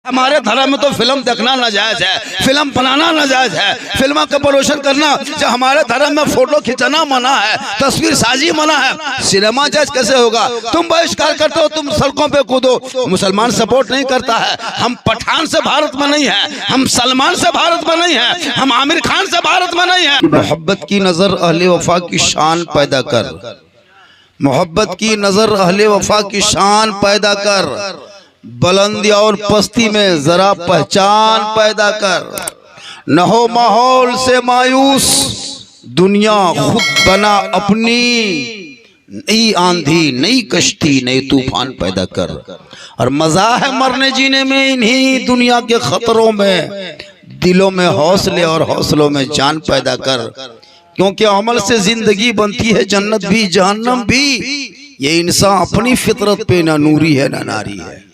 हमारे धर्म में तो फिल्म देखना नाजायज है, फिल्म बनाना नाजायज है, फिल्म का प्रमोशन करना जो हमारे धर्म में फोटो खिंचाना मना है, तस्वीर साजी मना है, सिनेमा जायज कैसे होगा? तुम बहिष्कार करते हो, तुम सड़कों पे कूदो। मुसलमान सपोर्ट नहीं करता है। हम पठान से भारत में नहीं है, हम सलमान से भारत में नहीं है, हम आमिर खान से भारत में नहीं है। मोहब्बत की नजर अहले वफा की शान पैदा कर, मोहब्बत की नजर अहले वफा की शान पैदा कर, बुलंदी और पस्ती में जरा पहचान पैदा कर, न हो माहौल से मायूस, दुनिया खुद बना अपनी, नई आंधी नई कश्ती नई तूफान पैदा कर। और मजा है मरने जीने में इन्हीं दुनिया के खतरों में, दिलों में हौसले और हौसलों में जान पैदा कर, क्योंकि अमल से जिंदगी बनती है जन्नत भी जहन्नम भी। ये इंसान अपनी फितरत पे ना नूरी है ना नारी है।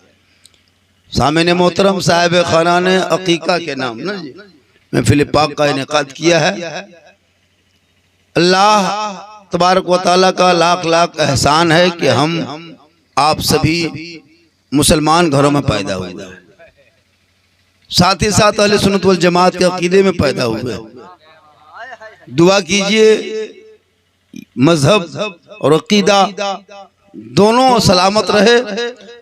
सामने मोहतरम साहिब खाना ने अकीका के नाम ना जी महफिल पाक का इनेकाद किया है। अल्लाह तबारक व तआला का लाख लाख एहसान है कि हम आप सभी मुसलमान घरों में पैदा हुए, साथ ही साथ अहले सुन्नत वल जमात के अकीदे में पैदा हुए। दुआ कीजिए मजहब और अकीदा दोनों सलामत रहे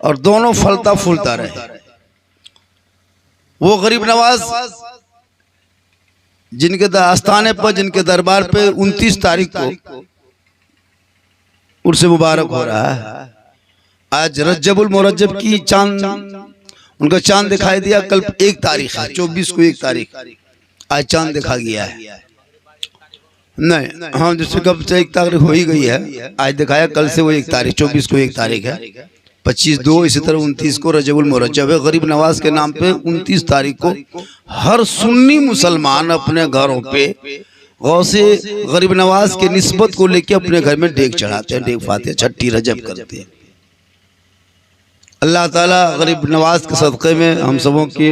और दोनों फलता फूलता रहे। वो गरीब नवाज जिनके आस्थाने पर, जिनके दरबार पे 29 तारीख को उर्स मुबारक हो रहा है। आज रज्जबुल मुरज्जब की चांद, उनका चांद दिखाई दिया। कल 1 तारीख है, 24 को 1 तारीख, आज चांद दिखा गया है। नहीं हाँ, जिससे कब से 1 तारीख हो ही गई है, आज दिखाया, कल से वो 1 तारीख, 24 को 1 तारीख है, 25/2, इसी तरह 29 को रजबुल मुरज्जब है। गरीब नवाज के नाम पे 29 तारीख को हर सुन्नी मुसलमान अपने घरों पे गौसे गरीब नवाज के निस्बत को लेके अपने घर में डेग चढ़ाते हैं, डेग फाते, छठी रजब करते हैं। अल्लाह ताला गरीब नवाज के सदक़े में हम सबों के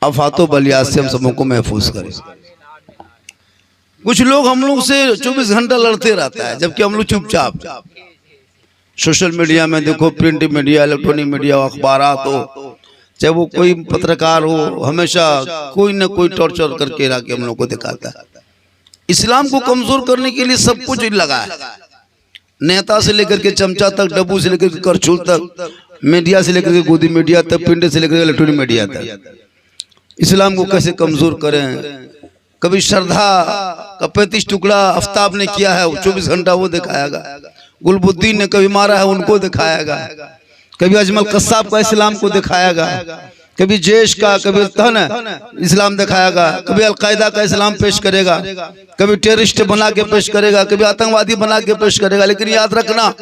आफातो बलियात से हम सबों को महफूज करे। कुछ लोग हम लोग से 24 घंटा लड़ते रहता है, जबकि हम लोग चुपचाप सोशल मीडिया में देखो, प्रिंट मीडिया, इलेक्ट्रॉनिक मीडिया, अखबारात हो, चाहे वो कोई पत्रकार हो, हमेशा कोई न कोई टॉर्चर करके रखे हम लोग को दिखाता है। इस्लाम को कमजोर करने के लिए सब कुछ लगा है, नेता से लेकर के चमचा तक, डब्बू से लेकर के करछुल तक, मीडिया से लेकर के गोदी मीडिया तक, प्रिंट से लेकर के इलेक्ट्रॉनिक मीडिया तक। इस्लाम को कैसे कमजोर करें? कभी श्रद्धा का 35 टुकड़ा आफ्ताब ने किया है, 24 घंटा वो दिखाएगा। गुलबुद्दीन ने कभी मारा है, उनको दिखाएगा। कभी अजमल कस्साब का इस्लाम को दिखाएगा, कभी जैश का, कभी तहन इस्लाम दिखाएगा, कभी अलकायदा का इस्लाम पेश करेगा, कभी टेररिस्ट बना के पेश करेगा, कभी आतंकवादी बना के पेश करेगा। लेकिन याद रखना,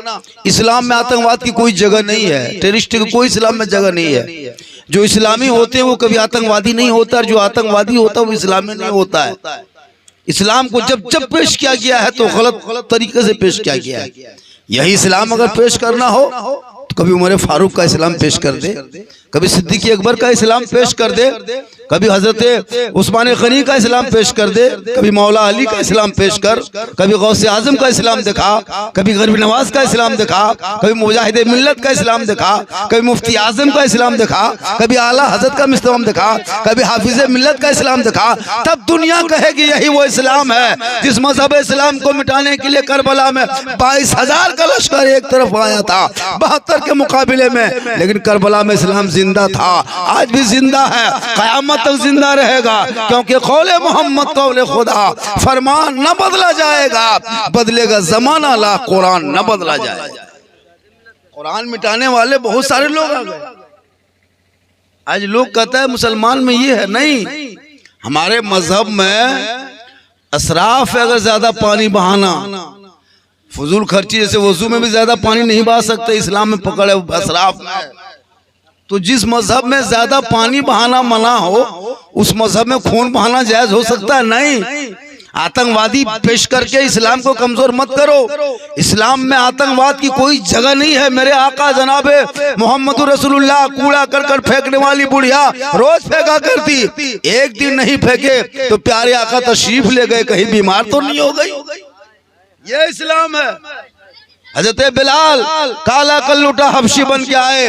इस्लाम में आतंकवाद की कोई जगह नहीं है, टेररिस्ट की कोई इस्लाम में जगह नहीं है। जो इस्लामी होते हैं वो कभी आतंकवादी नहीं होता, और जो आतंकवादी होता है वो इस्लामी नहीं होता है। इस्लाम को जब जब पेश किया गया है तो गलत तरीके से पेश किया गया है। यही इस्लाम अगर पेश करना हो तो कभी उमर फारूक का इस्लाम पेश कर दे, कभी सिद्दीक अकबर का इस्लाम पेश कर दे, कभी हजरत उस्मान गनी का इस्लाम पेश कर दे, कभी मौला अली का इस्लाम पेश कर, कभी गौसे आजम का इस्लाम दिखा, कभी गरीब नवाज का इस्लाम दिखा, कभी मुजाहिद मिल्लत का इस्लाम दिखा, कभी मुफ्ती आजम का इस्लाम दिखा, कभी आला हजरत का इस्लाम दिखा, कभी हाफिज मिल्लत का इस्लाम दिखा। तब दुनिया कहेगी यही वो इस्लाम है जिस मजहब इस्लाम को मिटाने के लिए करबला में 22,000 का लश्कर एक तरफ आया था 72 के मुकाबले में, लेकिन करबला में इस्लाम जिंदा था, आज भी जिंदा है, कयामत तक जिंदा रहेगा, क्योंकि कौले मोहम्मद कौले खुदा, फरमान न बदला जाएगा, बदलेगा जमाना ला कुरान न बदला जाएगा। कुरान मिटाने वाले बहुत सारे लोग आ गए। आज लोग कहता है मुसलमान में ये है, नहीं, हमारे मजहब में असराफ है। अगर ज्यादा पानी बहाना, फजूल खर्ची, जैसे वजू में भी ज्यादा पानी नहीं बहा सकते, इस्लाम में पकड़े असराफ में। तो जिस मजहब में ज्यादा पानी बहाना मना हो, उस मजहब में खून बहाना जायज हो सकता है? नहीं। आतंकवादी पेश करके इस्लाम को कमजोर मत करो। इस्लाम में आतंकवाद की कोई जगह नहीं है। मेरे आका जनाबे मोहम्मद रसूलुल्लाह कूड़ा करकट फेंकने वाली बुढ़िया रोज फेंका करती, एक दिन नहीं फेंके तो प्यारे आका तशरीफ ले गए, कहीं बीमार तो नहीं हो गई? ये इस्लाम है। हजरत बिलाल काला कल्लूटा हबशी बन के आए,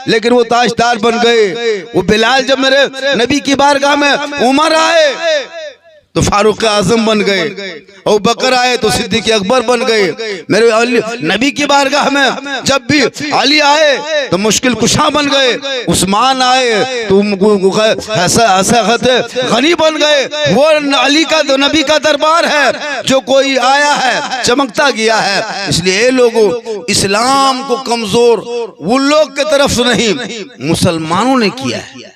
लेकिन वो ताजदार बन गए। वो बिलाल जब मेरे नबी की बारगाह में उमर आए तो फारूक आजम बन गए, और बकर आए तो सिद्दीक अकबर बन गए। मेरे नबी की बारगाह में जब भी अली आए तो मुश्किल कुशा बन गए, उस्मान आए तो गनी बन गए। वो अली का तो नबी का दरबार है, जो कोई आया है चमकता गया है। इसलिए लोगों, इस्लाम को कमजोर वो लोग की तरफ से नहीं, मुसलमानों ने किया है।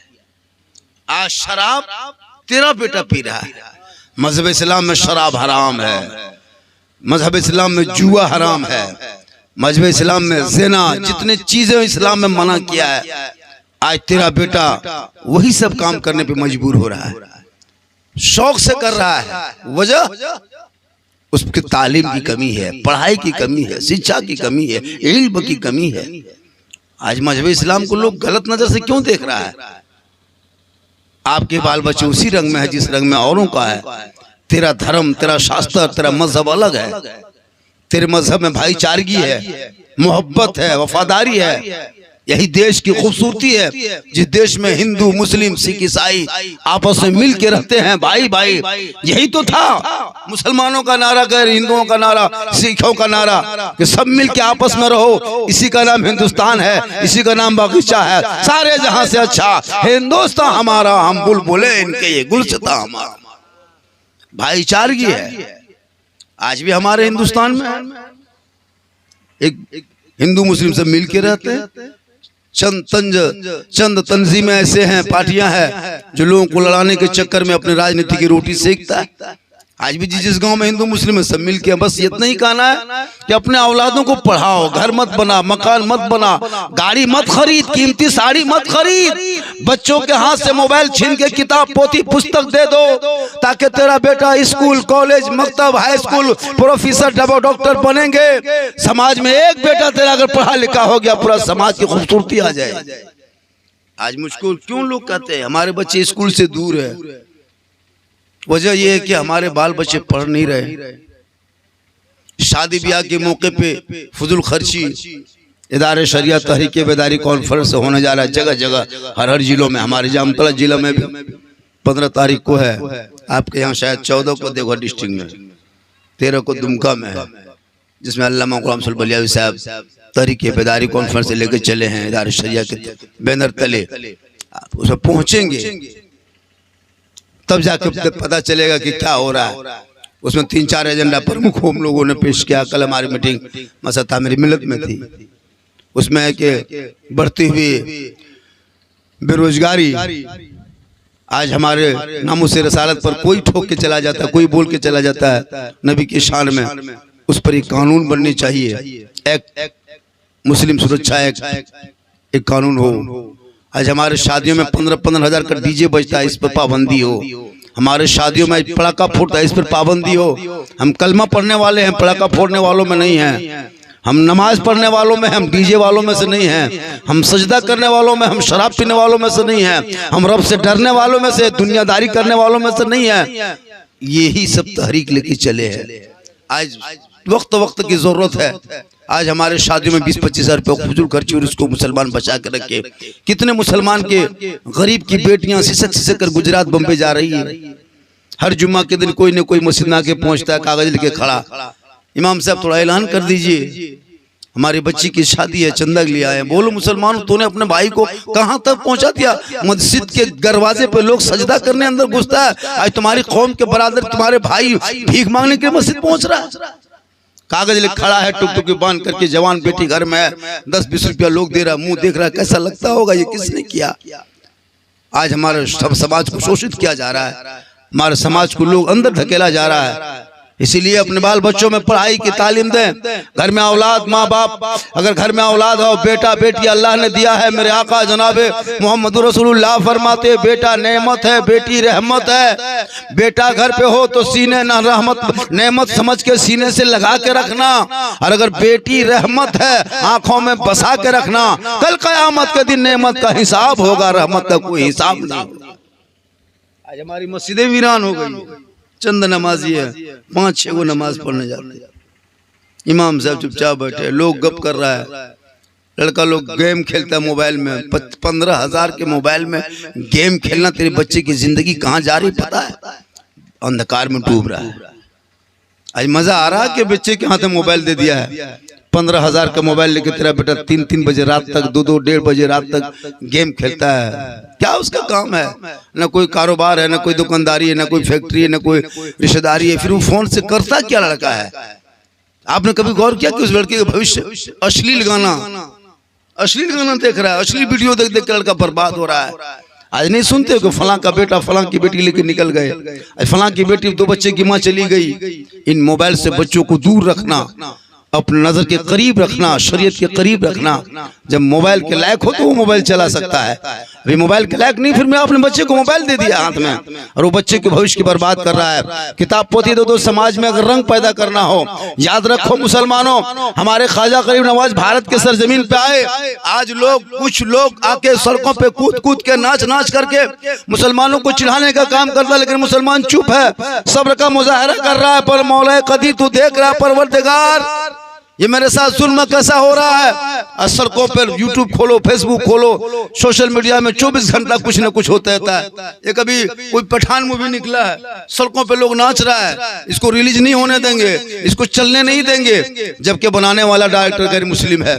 आज शराब तेरा बेटा पी रहा है। मजहब इस्लाम में शराब हराम है, मजहब इस्लाम में जुआ हराम है, मजहब इस्लाम में ज़िना, जितने चीजें इस्लाम में मना किया है, आज तेरा बेटा वही सब काम करने पे मजबूर हो रहा है, शौक से कर रहा है। वजह उसकी तालीम की कमी है, पढ़ाई की कमी है, शिक्षा की कमी है, इल्म की कमी है। आज मजहब इस्लाम को लोग गलत नजर से क्यों देख रहा है? आपके बाल बच्चे उसी रंग में है जिस रंग में औरों का है। तेरा धर्म, तेरा शास्त्र, तेरा मजहब अलग है। तेरे मजहब में भाईचारगी है, मोहब्बत है, वफादारी है। यही देश की खूबसूरती है, जिस देश में हिंदू, मुस्लिम, सिख, ईसाई आपस में मिल के रहते हैं, भाई भाई। यही तो था मुसलमानों का नारा, गैर हिंदुओं का नारा, सिखों का नारा, कि सब मिल के आपस में रहो। इसी का नाम हिंदुस्तान है, इसी का नाम बगीचा है। सारे जहां से अच्छा हिंदुस्तान हमारा, हम बुलबुले इनके, ये गुलशता हमारा। भाईचारगी है आज भी हमारे हिंदुस्तान में। एक हिंदू मुस्लिम सब मिल के रहते हैं। चंद तंजीमें ऐसे हैं, पार्टियां हैं, जो लोगों को लड़ाने के चक्कर में अपने राजनीति की रोटी सेकता है। आज भी जिस गांव में हिंदू मुस्लिम है सब मिल के, बस इतना ही कहना है कि अपने औलादों को पढ़ाओ, घर मत बना, मकान मत बना, गाड़ी मत खरीद, कीमती साड़ी मत खरीद, बच्चों के हाथ से मोबाइल छीन के किताब पोथी पुस्तक दे दो, ताकि तेरा बेटा स्कूल, कॉलेज, मकतब, हाई स्कूल, प्रोफेसर, डॉक्टर बनेंगे। समाज में एक बेटा तेरा अगर पढ़ा लिखा हो गया, पूरा समाज की खूबसूरती आ जाए। आज मुझको क्यों लोग कहते हैं हमारे बच्चे स्कूल से दूर है? वजह यह है कि हमारे बाल बच्चे पढ़ नहीं रहे। शादी ब्याह के मौके पे फजूल खर्ची, इदारे शरिया तहरीक बेदारी कॉन्फ्रेंस होने जा रहा है जगह जगह, हर जिलों में। हमारे जामतला जिला में भी 15 तारीख को है, आपके यहाँ शायद 14 को देवघर डिस्ट्रिक्ट में, 13 को दुमका में है, जिसमें अल्लामा गुलाम सुल बलियावी साहब तहरीक बेदारी कॉन्फ्रेंस लेके चले हैं, इदारे शरिया के बैनर तले। उसमें पहुंचेंगे तब जाकर पता चलेगा कि क्या हो रहा है। उसमें 3-4 एजेंडा प्रमुख हम लोगों ने पेश किया। कल हमारी मीटिंग मसता मेरी मिलत में थी। उसमें है कि बढ़ती हुई बेरोजगारी, आज हमारे नामों से रसालत पर कोई ठोक के चला जाता है, कोई बोल के चला जाता है नबी की शान में, उस पर एक कानून बननी चाहिए। एक मुस्लिम सुरक्षा एक कानून हो। आज हमारे शादियों में 15-15 हजार का डीजे बजता है, इस पर पाबंदी हो। हमारे शादियों में पटाखा फूटता है, इस पर पाबंदी हो। हम कलमा पढ़ने वाले हैं, पटाखा फोड़ने वालों में नहीं हैं। हम नमाज पढ़ने वालों में, हम डीजे वालों में से नहीं हैं। हम सजदा करने वालों में, हम शराब पीने वालों में से नहीं हैं। हम रब से डरने वालों में से, दुनियादारी करने वालों में से नहीं है। यही सब तहरीक लेके चले हैं। आज वक्त की जरूरत है। आज हमारे शादियों में 20-25 हजार रुपये फजूल खर्ची, और उसको मुसलमान बचा के रखे। कितने मुसलमान के गरीब की बेटियां सिसक कर गुजरात बम्बे जा रही है। हर जुम्मा के दिन कोई न कोई मस्जिद में आके पहुंचता है, कागज लेके खड़ा, इमाम साहब थोड़ा ऐलान कर दीजिए, हमारी बच्ची की शादी है, चंदा के लिए आए। बोलो मुसलमान, तूने अपने भाई को कहां तक पहुंचा दिया? मस्जिद के दरवाजे पे लोग सजदा करने अंदर घुसता है। आज तुम्हारी कौम के बरादर, तुम्हारे भाई भीख मांगने के मस्जिद पहुंच रहा है, कागज ले खड़ा है, टुक बांध करके, जवान बेटी घर में है, 10-20 रुपया लोग दे रहा, मुंह देख रहा है, कैसा लगता होगा? ये किसने किया? आज हमारे सब समाज को शोषित किया जा रहा है, हमारे समाज को लोग अंदर धकेला जा रहा है। इसीलिए अपने बाल बच्चों में पढ़ाई की तालीम दें। घर में औलाद, माँ बाप, अगर घर में औलाद हो, बेटा बेटी अल्लाह ने दिया है। मेरे आका जनाबे मोहम्मद रसूलुल्लाह फरमाते, बेटा नेमत है, बेटी रहमत है। बेटा घर पे हो तो सीने ना रहमत नेमत समझ के सीने से लगा के रखना, और अगर बेटी रहमत है आंखों में बसा के रखना। कल कयामत के दिन नेमत का हिसाब होगा, रहमत का कोई हिसाब नहीं होगा। आज हमारी मस्जिदें वीरान हो गई, चंद नमाजी है, 5-6 नमाज पढ़ने जाते हैं। इमाम साहब चुपचाप बैठे, लोग गप कर रहा है, लड़का लोग गेम खेलता है मोबाइल में, 15,000 के मोबाइल में गेम खेलना। तेरे बच्चे की जिंदगी कहाँ जा रही पता है? अंधकार में डूब रहा है। आज मजा आ रहा है कि बच्चे के हाथ में मोबाइल दे दिया है, 15,000 का मोबाइल लेके तेरा बेटा 3-3 बजे रात तक, 2-2 1:30 बजे रात तक गेम खेलता है। क्या उसका काम है? ना कोई कारोबार है, ना कोई दुकानदारी है, ना कोई फैक्ट्री है, ना कोई रिश्तेदारी है। फिर वो फोन से करता क्या लड़का है? आपने कभी गौर किया कि उस लड़के का भविष्य अश्लील गाना देख रहा है, अश्लील वीडियो देख देख कर लड़का बर्बाद हो रहा है। आज नहीं सुनते कि फलां का बेटा फलां की बेटी लेके निकल गए, फलां की बेटी 2 बच्चे की माँ चली गई। इन मोबाइल से बच्चों को दूर रखना, अपने नजर के करीब रखना, शरीयत के करीब रखना। जब मोबाइल के लायक हो तो वो मोबाइल चला सकता है, अभी मोबाइल के लायक नहीं, फिर मैं अपने बच्चे को मोबाइल दे दिया हाथ में और वो बच्चे के भविष्य की बर्बाद कर रहा है। किताब पोती दो तो समाज में अगर रंग पैदा करना हो, याद रखो मुसलमानों, हमारे ख्वाजा गरीब नवाज भारत के सरजमीन पे आए। आज कुछ लोग आके सड़कों पे कूद कूद के नाच नाच करके मुसलमानों को चिढ़ाने का काम करता है, लेकिन मुसलमान चुप है, सब्र का मुजाहरा कर रहा है। पर मौला कदी तू देख रहा है परवरदिगार, ये मेरे साथ जुल्म कैसा हो रहा है। सड़कों पर यूट्यूब खोलो, फेसबुक खोलो, सोशल मीडिया में 24 घंटा कुछ न कुछ होता रहता है। ये कभी कोई पठान मूवी निकला है, सड़कों पे लोग नाच रहा है, इसको रिलीज नहीं होने देंगे, इसको चलने नहीं देंगे, जबकि बनाने वाला डायरेक्टर गैर मुस्लिम है,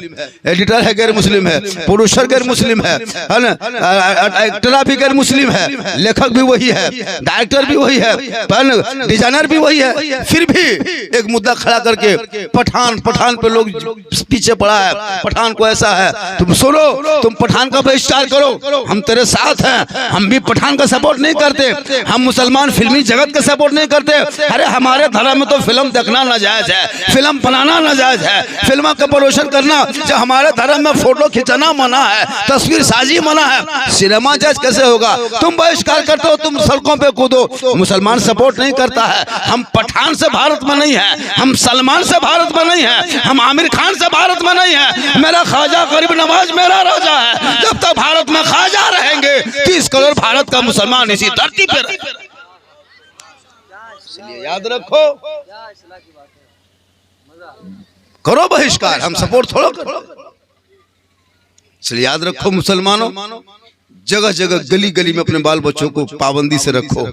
एडिटर है गैर मुस्लिम है, प्रोड्यूसर गैर मुस्लिम है ना, एक्टर भी गैर मुस्लिम है, लेखक भी वही है, डायरेक्टर भी वही है, डिजाइनर भी वही है। फिर भी एक मुद्दा खड़ा करके पठान पे लोग पीछे पड़ा है, पठान को ऐसा है। तुम सुनो, तुम पठान का बहिष्कार करो, हम तेरे साथ हैं। हम भी पठान का सपोर्ट नहीं करते, हम मुसलमान फिल्मी जगत का सपोर्ट नहीं करते। अरे हमारे धर्म में तो फिल्म देखना नाजायज है, फिल्म बनाना नाजायज है, फिल्म का प्रमोशन करना, जो हमारे धर्म में फोटो खिंचाना मना है, तस्वीर साजी मना है, सिनेमा जायज कैसे होगा? तुम बहिष्कार करते हो, तुम सड़कों पे कूदो, मुसलमान सपोर्ट नहीं करता है। हम पठान से भारत में नहीं है, हम सलमान से भारत में नहीं है, हम आमिर खान से भारत में नहीं है। मेरा ख्वाजा गरीब नवाज मेरा राजा है। जब तक भारत में ख्वाजा रहेंगे 30 करोड़ भारत का मुसलमान इसी धरती पे रहेगा। इसलिए याद रखो, करो बहिष्कार, हम सपोर्ट थोड़ा करो। इसलिए याद रखो मुसलमानों, जगह जगह गली गली में अपने बाल बच्चों को पाबंदी से रखो,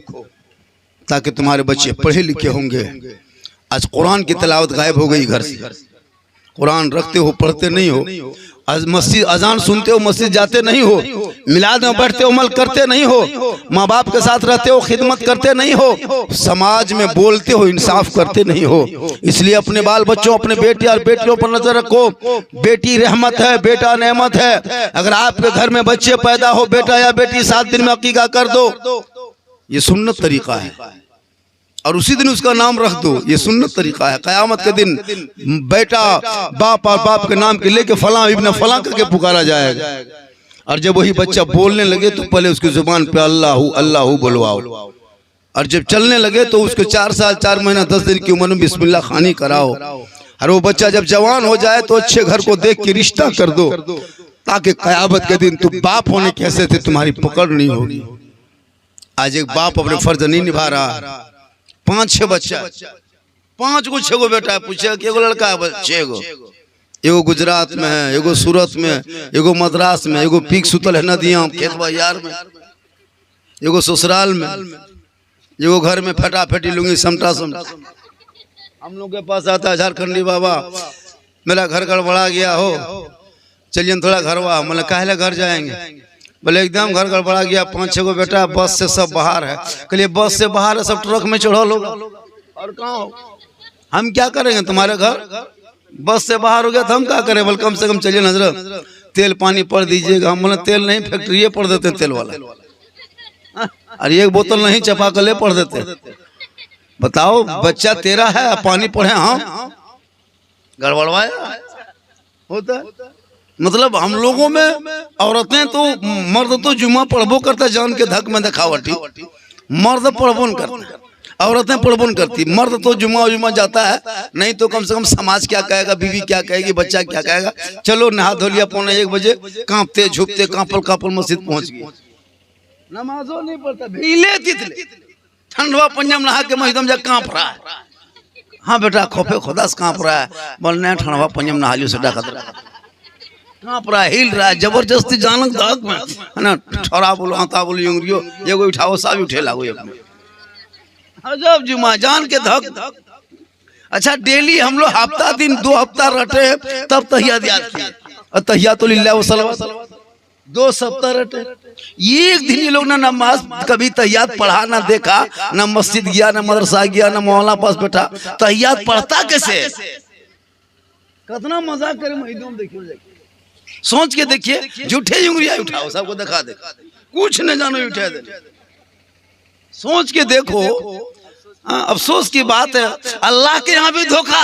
ताकि तुम्हारे बच्चे पढ़े लिखे होंगे। आज कुरान की तिलावत गायब हो गई घर से, कुरान रखते हो पढ़ते नहीं हो, आज मस्जिद अजान सुनते हो मस्जिद जाते नहीं हो, मिलाद में बैठते हो अमल करते नहीं हो, माँ बाप के साथ रहते हो खिदमत करते नहीं हो, समाज में बोलते हो इंसाफ करते नहीं हो। इसलिए अपने बाल बच्चों, अपने बेटे और बेटियों पर नजर रखो। बेटी रहमत है, बेटा नेमत है। अगर आपके घर में बच्चे पैदा हो, बेटा या बेटी 7 दिन में अकीका कर दो, ये सुन्नत तरीका है, और उसी दिन उसका नाम रख दो, ये सुन्नत तरीका है। क़यामत के दिन बेटा बाप और बाप के नाम के लेके फलां इब्न फलां करके पुकारा जाएगा, और जब वही बच्चा बोलने लगे तो पहले उसकी जुबान पे अल्लाहू अल्लाहू बुलवाओ, और जब चलने लगे तो उसको 4 साल 4 महीना 10 दिन की उम्र में बिस्मिल्लाह खानी कराओ। और वो बच्चा जब जवान हो जाए तो अच्छे घर को देख के रिश्ता कर दो, ताकि क़यामत के दिन तुम बाप होने कैसे थे तुम्हारी पकड़ नहीं होगी। आज एक बाप अपने फर्ज नहीं निभा रहा, 5-6 बच्चा, 5 को 6 बेटा है, पूछे कि एगो लड़का है, 6 गो, एगो गुजरात में है, एगो सूरत में, एगो मद्रास में, एगो पीक सुतल है नदियां खेत बाजार में, एगो ससुराल में, एगो घर में फटाफटी लूंगी समटा समटा। हम लोग के पास आता है झारखंडी, बाबा मेरा घर गड़बड़ा गया हो, चलिए थोड़ा घरवा। मतलब काहे घर जाएंगे? बोले एकदम घर गड़बड़ा गया, 5-6 गो बेटा, बस से सब बाहर है। कहलिए बस से बाहर है, सब ट्रक में चढ़ो लोग, और कहाँ हो? हम क्या करेंगे? तुम्हारे घर बस से बाहर हो गया तो हम क्या करें? बोले कम से कम चलिए नजर तेल पानी पड़ दीजिएगा। हम बोले तेल नहीं, फैक्ट्री पड़ देते तेल वाला, और 1 बोतल नहीं चपा कर ले पड़ देते। बताओ, बच्चा तेरा है, पानी पड़े हम गड़बड़वाया होता है। मतलब हम लोगों में औरतें तो, मर्द तो जुम्मा पढ़बो करता जान के धक में दिखावटी, मर्द पढ़बो नहीं करता, औरतें पढ़बो नहीं करती। मर्द तो जुम्मा जाता है, नहीं तो कम से कम समाज क्या कहेगा, बीवी क्या कहेगी, बच्चा क्या कहेगा। चलो नहा धो लिया, 1:45 बजे कांपते झुकते कांपल मस्जिद पहुंच गए, नमाजो नहीं पढ़ता, भीले तितले ठंडवा पंजाब नहा के मस्जिद में जा कांप रहा है। हाँ बेटा खोपे खुदा से कांप रहा है, बोलने ठंडवा पंजम नहालियो से डाकत रहा, कांप रहा है, हिल रहा है जबरदस्ती जानक दाग में है ना, ठोरा बोलो आता बोलो यूंगरियो ये कोई उठाओ सब उठे लागो अपने। अजब जुमा जान के धक। अच्छा डेली हम लोग हफ्ता दिन 2 हफ्ता रटे तब तहियात याद किए, और तहियात तो लिल्लाह व सलवात 2 सप्ताह रटे। एक दिन ये लोग ना नमाज कभी तहियात पढ़ा ना देखा, ना मस्जिद गया, ना मदरसा गया, ना मौलाना पास बैठा, तहियात पढ़ता कैसे? कितना मजाक करे मैदान देखिए, सोच के देखिए, झूठे उंगलियां उठाओ सबको दिखा दे, कुछ न जानो उठा दे, सोच के देखो। अफसोस की बात है अल्लाह के यहाँ भी धोखा,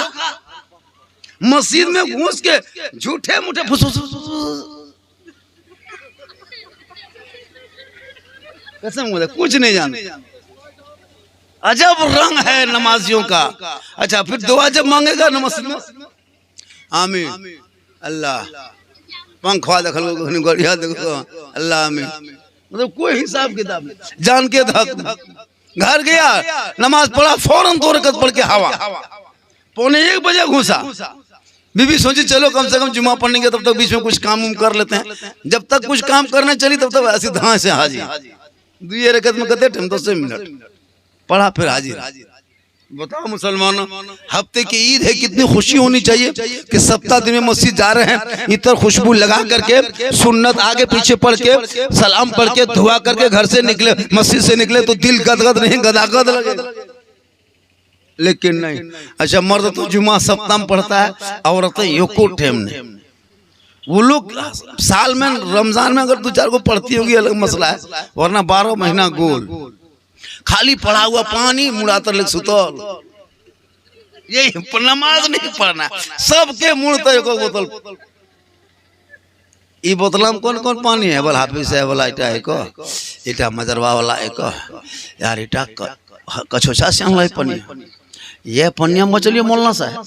मस्जिद में घुस के झूठे मूठे कसम बोले कुछ नहीं जानते। अजब रंग है नमाजियों का। अच्छा फिर दुआ जब मांगेगा नमाज में आमीन अल्लाह पंखवा देखो गड़िया देखो अल्लाह आमीन, मतलब कोई हिसाब किताब नहीं, जान के धक। घर गया नमाज पढ़ा फौरन 2 रकअत पढ़ के हवा, 1:45 बजे घुसा। बीबी सोची चलो कम से कम जुमा पढ़ने के तब तक बीच में कुछ काम कर लेते हैं, जब तक कुछ काम करने चली तब तक ऐसी धां से हाजिर। 2 रकअत में कहते 10 मिनट पढ़ा फिर हाजिर। बताओ मुसलमानों, हफ्ते की ईद है, कितनी खुशी होनी चाहिए कि सप्ताह दिन में मस्जिद जा रहे हैं, इतर खुशबू लगा करके सुन्नत आगे पीछे पढ़ के सलाम पढ़ के दुआ करके घर से निकले, मस्जिद से निकले तो दिल गदगद नहीं गदागद लगे, लेकिन नहीं। अच्छा मर्द तो जुमा सप्ताह में पढ़ता है, औरतें एको टाइम नहीं। वो लोग साल में रमजान में अगर 2-4 को पढ़ती होगी अलग मसला है, वरना 12 महीना गोल खाली पढ़ा हुआ पानी मुड़ातर ले सुतल, यही नमाज नहीं पढ़ना। सबके मुड़ तो एक बोतल, ई बोतल में कौन कौन पानी है? बोला हाफिज है, बोला इटा एक, इटा मजरवा वाला एक, यार इटा कछोछा से पानी, ये पनिया मचलिए मोलना सा है।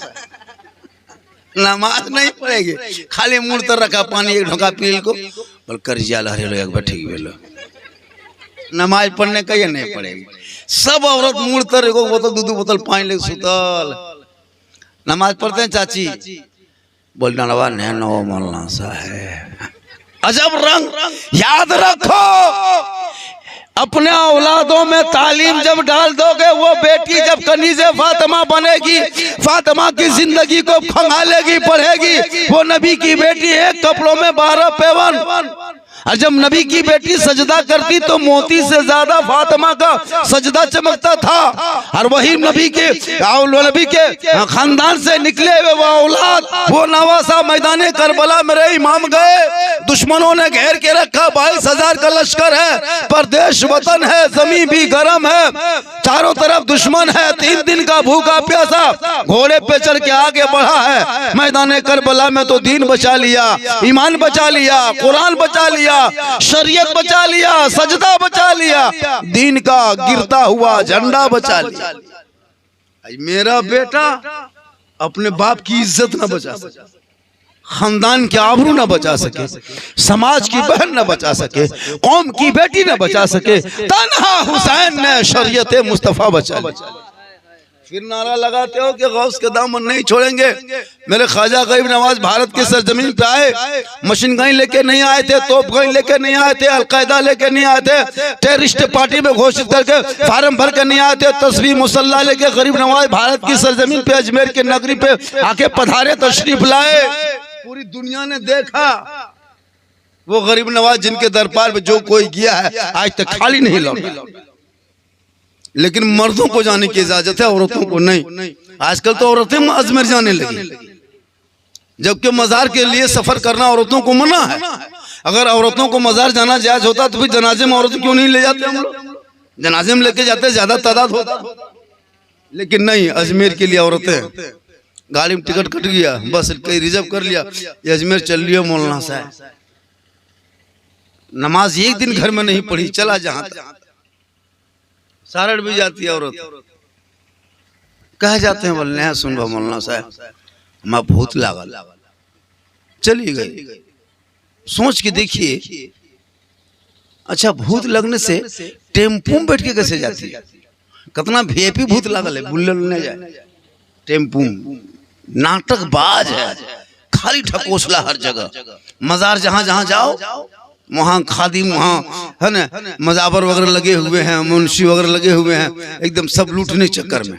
नमाज नहीं पढ़ेगी, खाली मुड़ तर रखा पानी एक ढोका पी को, बोल कर लहरे लो एक बार ठीक भेलो, नमाज पढ़ने का ये नहीं पड़ेगी। सब औरत मुड़ तर एक बोतल 2 बोतल पानी ले सुतल। नमाज पढ़ते हैं चाची, बोलना नवा नैनो मौलाना सा है। अजब रंग। याद रखो अपने औलादों में तालीम जब डाल दोगे, वो बेटी जब कनीज़े फातिमा बनेगी, फातिमा की जिंदगी को खंगालेगी, पढ़ेगी। वो नबी की बेटी है, कपड़ों में 12 पेवन। और जब नबी की बेटी सजदा करती तो मोती से ज्यादा फातिमा का सजदा चमकता था। और वही नबी के खानदान से निकले हुए वो औलाद, वो नवासा मैदान करबला मेरे इमाम गए, दुश्मनों ने घेर के रखा, 22,000 का लश्कर है, परदेश वतन है, जमीन भी गर्म है, चारों तरफ दुश्मन है, 3 दिन का भूखा प्यासा घोड़े पे चढ़ के आगे बढ़ा है। मैदान करबला में तो दीन बचा लिया, ईमान बचा लिया, कुरान बचा लिया, शरीयत बचा लिया, सजदा बचा लिया, दीन का गिरता हुआ झंडा बचा लिया। मेरा बेटा अपने बाप की इज्जत न बचा सके, खानदान के आबरू न बचा सके, समाज की बहन न बचा सके, कौम की बेटी न बचा सके, तन्हा हुसैन ने शरीयत मुस्तफा बचा लिया। फिर नारा लगाते हो कि गौस के दामन नहीं छोड़ेंगे। मेरे ख्वाजा गरीब नवाज भारत की सरजमीन पे आए, मशीन गन लेके नहीं आए थे, तोप गन लेके नहीं आए थे, अलकायदा लेके नहीं आए थे, टेररिस्ट पार्टी में घोषित करके फार्म भर के नहीं आए थे, तस्वीर मुसल्ला लेके गरीब नवाज भारत की सरजमीन पे अजमेर की नगरी पे आके पधारे, तशरीफ लाए। पूरी दुनिया ने देखा वो गरीब नवाज जिनके दरबार में जो कोई गया है आज तक खाली नहीं लौटा। लेकिन मर्दों को जाने की इजाजत है, औरतों को नहीं। आजकल तो औरतें अजमेर जाने लगी, जबकि मजार के लिए सफर करना औरतों को मना है। अगर औरतों को मजार जाना जायज होता तो फिर जनाजे में औरतों क्यों नहीं ले जाते? हम लोग जनाजे में लेके जाते, ज्यादा तादाद होता, लेकिन नहीं। अजमेर के लिए औरतें, गाड़ी में टिकट कट गया, बस कहीं रिजर्व कर लिया, अजमेर चल लिया मौलाना साहब। नमाज एक दिन घर में नहीं पढ़ी, चला जहां सारण भी जाती है औरत, कह जाते हैं बोलने हैं सुन मौलाना साहब मैं भूत लागल, चली गई। सोच के देखिए, अच्छा भूत लगने से टेम्पो में बैठ के कैसे जाती है? कितना वीआईपी भूत लागल है, बुल्ले जाए टेम्पू, नाटकबाज है, खाली ठकोसला हर जगह। मजार जहां जहां जाओ वहां खादिम, वहां है ना मजाबर वगैरह लगे हुए हैं, मुंशी वगैरह लगे हुए हैं, एकदम सब लूटने चक्कर में।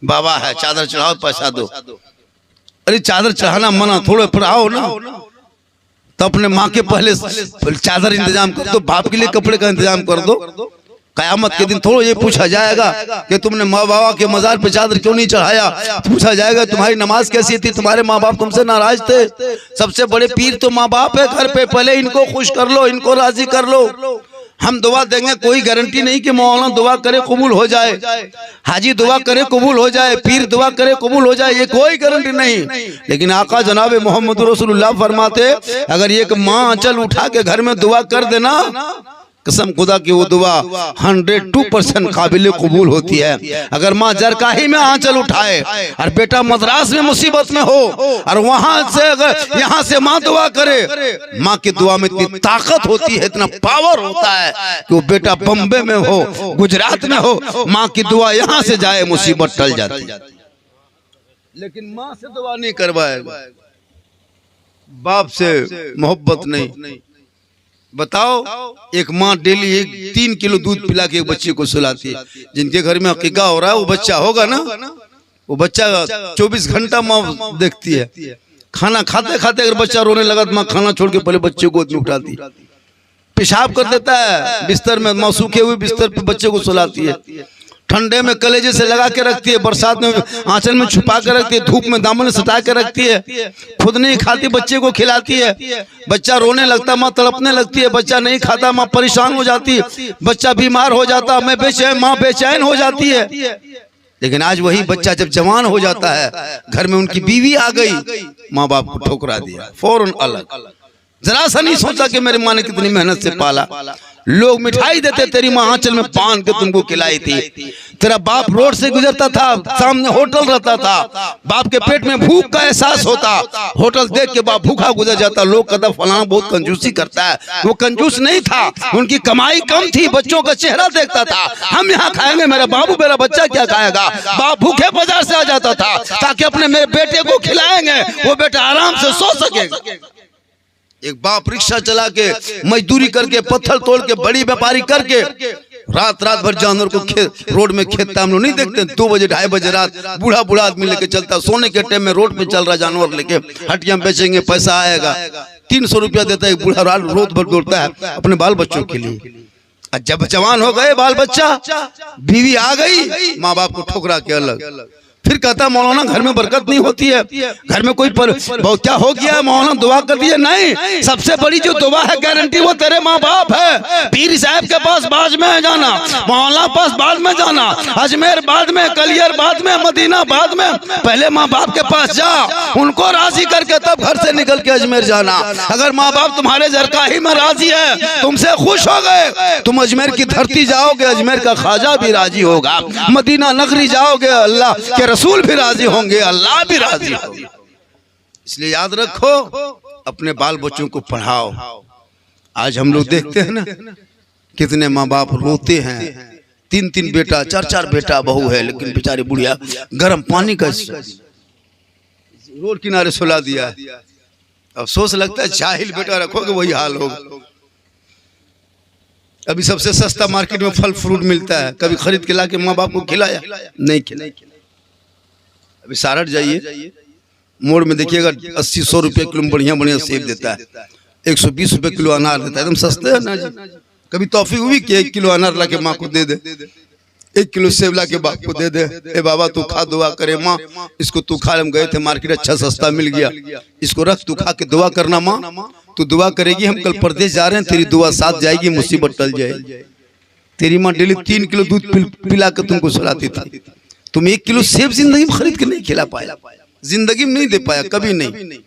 बाबा है चादर चढ़ाओ पैसा दो, अरे चादर चढ़ाना मना, थोड़े पर आओ ना, तो अपने माँ के पहले चादर इंतजाम कर दो, बाप के लिए कपड़े का इंतजाम कर दो। कयामत के दिन थोड़ा ये पूछा जाएगा कि तुमने माँ बाबा के मजार पे चादर क्यों नहीं चढ़ाया, पूछा जाएगा तुम्हारी नमाज कैसी थी, तुम्हारे माँ बाप तुमसे नाराज थे। सबसे बड़े पीर तो माँ बाप है घर पे, पहले इनको खुश कर लो, इनको राजी कर लो। हम दुआ देंगे, कोई गारंटी नहीं कि मौलाना दुआ करे कबूल हो जाए, हाजी दुआ करे कबूल हो जाए, पीर दुआ करे कबूल हो जाए, ये कोई गारंटी नहीं। लेकिन आका जनाब मोहम्मद रसूलुल्लाह फरमाते, अगर एक माँ आंचल उठा के घर में दुआ कर देना, कसम खुदा की वो दुआ 102% काबिल कबूल होती है। अगर माँ जरकाही में आंचल उठाए और बेटा मद्रास में मुसीबत में हो और वहां से अगर यहाँ से माँ दुआ करे, माँ की दुआ में इतनी ताकत होती है, इतना पावर होता है कि वो बेटा बम्बे में हो, गुजरात में हो, माँ की दुआ यहाँ से जाए मुसीबत टल जाती। लेकिन माँ से दुआ नहीं करवाएगा, बाप से मोहब्बत नहीं। बताओ, एक माँ डेली 3 किलो दूध पिला के एक बच्चे को सुलाती है। जिनके घर में अकीका हो रहा है वो बच्चा होगा ना, वो बच्चा 24 घंटा माँ देखती है। खाना खाते खाते अगर बच्चा रोने लगा तो माँ खाना छोड़ के पहले बच्चे को गोद में उठाती है, पेशाब कर देता है बिस्तर में, माँ सूखे हुए बिस्तर पे बच्चे को सुलाती है। ठंडे में कलेजे से लगा के रखती है, बरसात में आंचल में छुपा के रखती है, धूप में दामन सटा के रखती है, खुद नहीं खाती बच्चे को खिलाती है। बच्चा रोने लगता माँ तड़पने लगती है, बच्चा नहीं खाता माँ परेशान हो जाती है, बच्चा बीमार हो जाता मैं बेचैन, माँ बेचैन हो जाती है। लेकिन आज वही बच्चा जब जवान हो जाता है, घर में उनकी बीवी आ गई, माँ बाप को ठुकरा दिया, फौरन अलग। जरा सा नहीं सोचा कि मेरी माँ ने कितनी मेहनत से पाला। लोग मिठाई देते, तेरी माँ आंचल में बांध के तुमको खिलाई थी। तेरा बाप रोड से गुजरता था, सामने होटल रहता था, बाप के पेट में भूख का एहसास होता, होटल देख के बाप भूखा गुजर जाता। लोग कहता फलाना बहुत कंजूसी करता है, वो कंजूस नहीं था, उनकी कमाई कम थी, बच्चों का चेहरा देखता था, हम यहाँ खाएंगे, मेरा बाबू मेरा बच्चा क्या खाएगा। बाप भूखे बाजार से आ जाता था ताकि अपने मेरे बेटे को खिलाएंगे, वो बेटा आराम से सो सकेगा। एक बाप रिक्शा चला के मजदूरी करके पत्थर तोड़ के बड़ी व्यापारी करके रात भर जानवर को रोड में खेतता। हम लोग नहीं देखते 2 बजे 2:30 बजे रात बूढ़ा आदमी लेके चलता, सोने के टाइम में रोड पे चल रहा जानवर लेके, हटिया में बेचेंगे पैसा आएगा। 300 रुपया देता है बूढ़ा, रोज भर दौड़ता है अपने बाल बच्चों के लिए। जब जवान हो गए बाल बच्चा, बीवी आ गई, माँ बाप को ठुकरा के अलग। फिर कहता मौलाना घर में बरकत नहीं होती है, घर में कोई क्या हो गया मौलाना दुआ कर दिए। नहीं, सबसे बड़ी जो दुआ है गारंटी वो तेरे माँ बाप है। पीर साहब के पास बाद में जाना, मौलाना पास बाद में जाना, अजमेर बाद में, कलियर बाद में, मदीना बाद में, पहले माँ बाप के पास जा, उनको राजी करके तब घर से निकल के अजमेर जाना। अगर माँ बाप तुम्हारे जरकाही में राजी है, तुमसे खुश हो गए, तुम अजमेर की धरती जाओगे, अजमेर का ख्वाजा भी राजी होगा। मदीना नगरी जाओगे, अल्लाह के रसूल भी राजी होंगे, अल्लाह भी राजी होगा। इसलिए याद रखो, अपने बाल बच्चों को पढ़ाओ। आज हम लोग देखते हैं ना कितने माँ बाप रोते हैं, 3 बेटा 4 बेटा बहू है, लेकिन बेचारी बुढ़िया गर्म पानी का रोड किनारे सुला दिया है। अफसोस लगता है जाहिल बेटा रखोगे वही हाल होगा। अभी सबसे सस्ता मार्केट में फल फ्रूट मिलता है, कभी खरीद के लाके माँ बाप को खिलाया? नहीं खिलाया। अभी सारठ जाइए, मोड़ में देखिएगा 80-100 रुपये किलो बढ़िया सेब देता है, 120 रुपये किलो अनार देता है, एकदम सस्ते है ना जी। कभी तौफीक हुई कि 1 किलो अनार ला के माँ को दे दे, 1 किलो सेब ला के बाप को दे दे, ए बाबा तू खा दुआ करे माँ, इसको तू खा। हम गए थे मार्केट, अच्छा सस्ता मिल गया, इसको रख तू खा के दुआ करना माँ, तू दुआ करेगी, हम कल प्रदेश जा रहे हैं, तेरी दुआ साथ जाएगी, मुसीबत टल जाएगी। तेरी माँ डेली 3 किलो दूध पिला के तुमको सुलाती थी, तुम 1 किलो सेब जिंदगी में खरीद के नहीं खिला पाया, जिंदगी में नहीं दे पाया, कभी नहीं,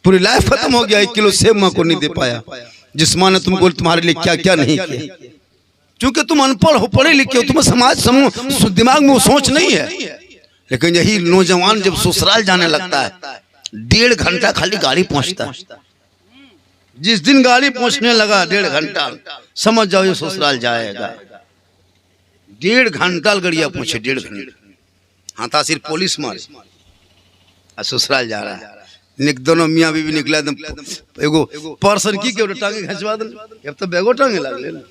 पूरी लाइफ खत्म हो गया, 1 किलो सेब माँ को नहीं दे पाया। जिस माँ ने तुमको तुम्हारे लिए क्या क्या नहीं किया, क्योंकि तुम अनपढ़ हो, पढ़े लिखे हो, तुम्हें समाज समूह दिमाग में वो सोच नहीं है। लेकिन यही नौजवान जब ससुराल जाने लगता है, 1.5 घंटा खाली गाड़ी पहुंचता है। जिस दिन गाड़ी पहुंचने लगा 1.5 घंटा, समझ जाओ ये ससुराल जाएगा। 1.5 घंटा गड़िया पहुंचे, 1.5 घंटा। हाथासिर पुलिस मारे ससुराल जा रहा है। दोनों मियाँ बीवी निकला एकदम एगो पर्सन की के टांगे खिंचवा दे, अब तो बैगो टांगे लगले ना,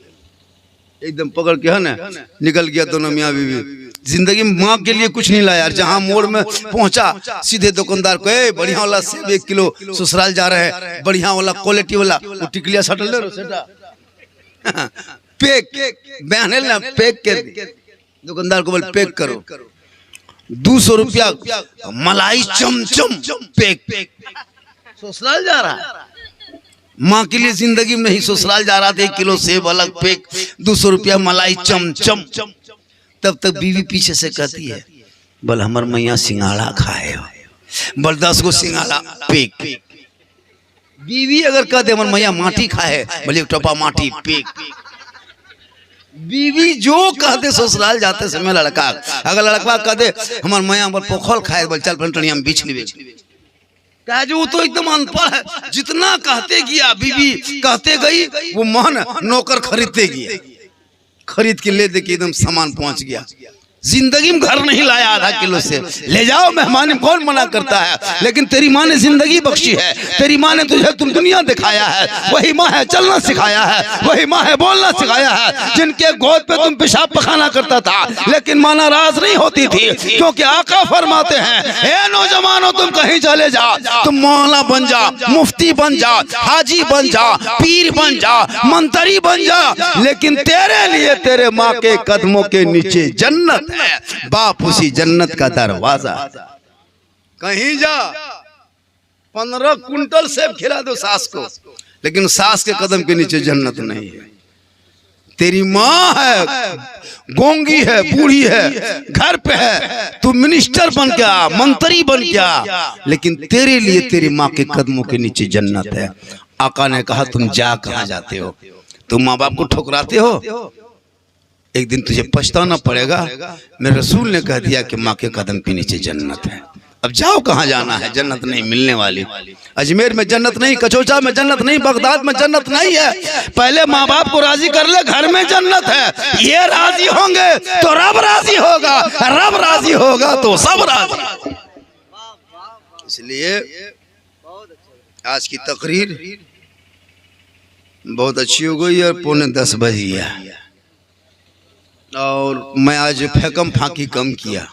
एकदम पकड़ के है ना निकल गया दोनों मियाँ बीवी। जिंदगी में माँ के लिए कुछ नहीं लाया यार। जहाँ मोड़ में पहुंचा सीधे दुकानदार को बढ़िया वाला सेब 1 किलो ससुराल जा रहे हैं, बढ़िया वाला क्वालिटी वाला, वो टिकलिया सटल ले पैक बहने ना पैक कर, दुकानदार को बोल पैक करो। 200 रुपया मलाई चमचम पैक, ससुराल जा रहा है। माँ के लिए जिंदगी में नहीं, ससुराल जा रहा था 1 किलो सेब अलग पैक, 200 रुपया मलाई चमचम। तब तक बीवी पीछे से कहती है बोल हमर मैया सिंगाड़ा खाए हो, बोल 10 गो सिंगाड़ा पैक। बीवी अगर कहते हमर मैया माटी खाए, बोले 1 टोपा माटी पैक। बीवी जो कहते ससुराल जाते समय लड़का, अगर लड़का कहते हमार मैया पोखल खाए, बोल चल टनिया में बीछ लेवे। कहा जो वो तो एकदम अनपढ़ है, जितना कहते गया बीवी कहते गई, वो मन नौकर खरीदते गया, खरीद के ले दे के एकदम सामान पहुंच गया। जिंदगी में घर नहीं लाया आधा किलो से, ले जाओ मेहमान, कौन मना करता है। लेकिन तेरी माँ ने जिंदगी बख्शी है, तेरी माँ ने तुझे तुम दुनिया दिखाया है, वही माँ है चलना सिखाया है, वही माँ है बोलना सिखाया है। जिनके गोद पे तुम पेशाब पखाना करता था, लेकिन माँ नाराज नहीं होती थी, क्योंकि आका फरमाते हैं हे नौजवानों तुम कहीं चले जा, तुम मौलाना बन जा, मुफ्ती बन जा, हाजी बन जा, पीर बन जा, मंत्री बन जा, लेकिन तेरे लिए तेरे माँ के कदमों के नीचे जन्नत है, बाप उसी जन्नत का दरवाजा। कहीं जा 15 कुंटल सेब खिला दो सास को, लेकिन सास के कदम के नीचे जन्नत नहीं है। तेरी माँ है, गोंगी है, बूढ़ी है, घर पे है, तू मिनिस्टर बन गया, मंत्री बन गया, लेकिन तेरे लिए तेरी माँ के कदमों के नीचे जन्नत है। आका ने कहा तुम जा कहाँ जाते हो, तुम माँ बाप को ठुकराते हो, एक दिन तुझे पछताना पड़ेगा। मेरे रसूल ने कह दिया कि माँ के कदम के नीचे जन्नत है, अब जाओ कहाँ जाना है, जन्नत नहीं मिलने वाली। अजमेर में जन्नत नहीं, कचौचा में जन्नत नहीं, बगदाद में जन्नत नहीं है। पहले माँ बाप को राजी कर ले, घर में जन्नत है। ये राजी होंगे तो रब राजी होगा, रब राजी होगा तो सब राजी। इसलिए आज की तकरीर बहुत अच्छी हो गई और 9:45 बज गया, और मैं आज फेकम फाकी कम किया।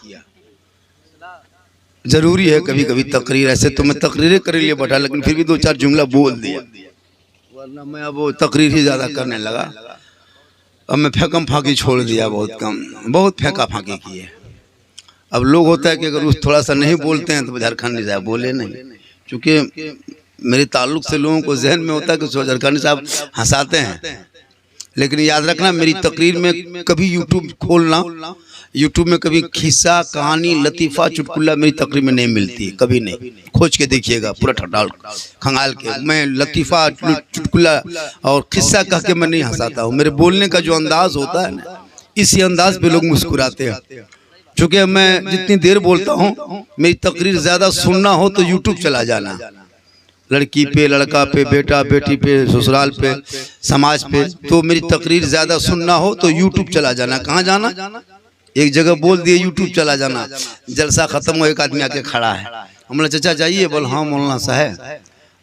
जरूरी है कभी कभी तकरीर, ऐसे तो मैं तकरीरें कर लिए बैठा, लेकिन फिर भी 2-4 जुमला बोल दिया, वरना मैं अब वो तकरीर ही ज़्यादा करने लगा। अब मैं फेकम फाकी छोड़ दिया, बहुत कम, बहुत फेंका फाकी की है। अब लोग होता है कि अगर उस थोड़ा सा नहीं बोलते हैं तो झारखंडी साहब बोले नहीं, क्योंकि मेरे ताल्लुक से लोगों को जहन में होता है कि झारखंडी साहब हंसाते हैं। लेकिन याद रखना, मेरी तकरीर में कभी यूट्यूब खोलना, यूट्यूब में कभी खिस्सा, कहानी, लतीफ़ा, चुटकुला मेरी तकरीर में नहीं मिलती, कभी नहीं। खोज के देखिएगा पूरा ठटाल खंगाल के, मैं लतीफ़ा, चुटकुला और खिस्सा कह के मैं नहीं हंसाता हूँ। मेरे बोलने का जो अंदाज होता है ना, इसी अंदाज पे लोग मुस्कुराते हैं। चूँकि मैं जितनी देर बोलता हूँ, मेरी तकरीर ज़्यादा सुनना हो तो यूट्यूब चला जाना, लड़की पे, लड़का पे, बेटा बेटी पे, ससुराल पे, समाज पे। तो मेरी तकरीर ज़्यादा सुनना हो तो यूट्यूब चला जाना। कहाँ जाना, एक जगह बोल दिए यूट्यूब चला जाना। जलसा ख़त्म हो, एक आदमी आके खड़ा है, हमने चाचा जाइए, बोल हाँ मौलाना साहब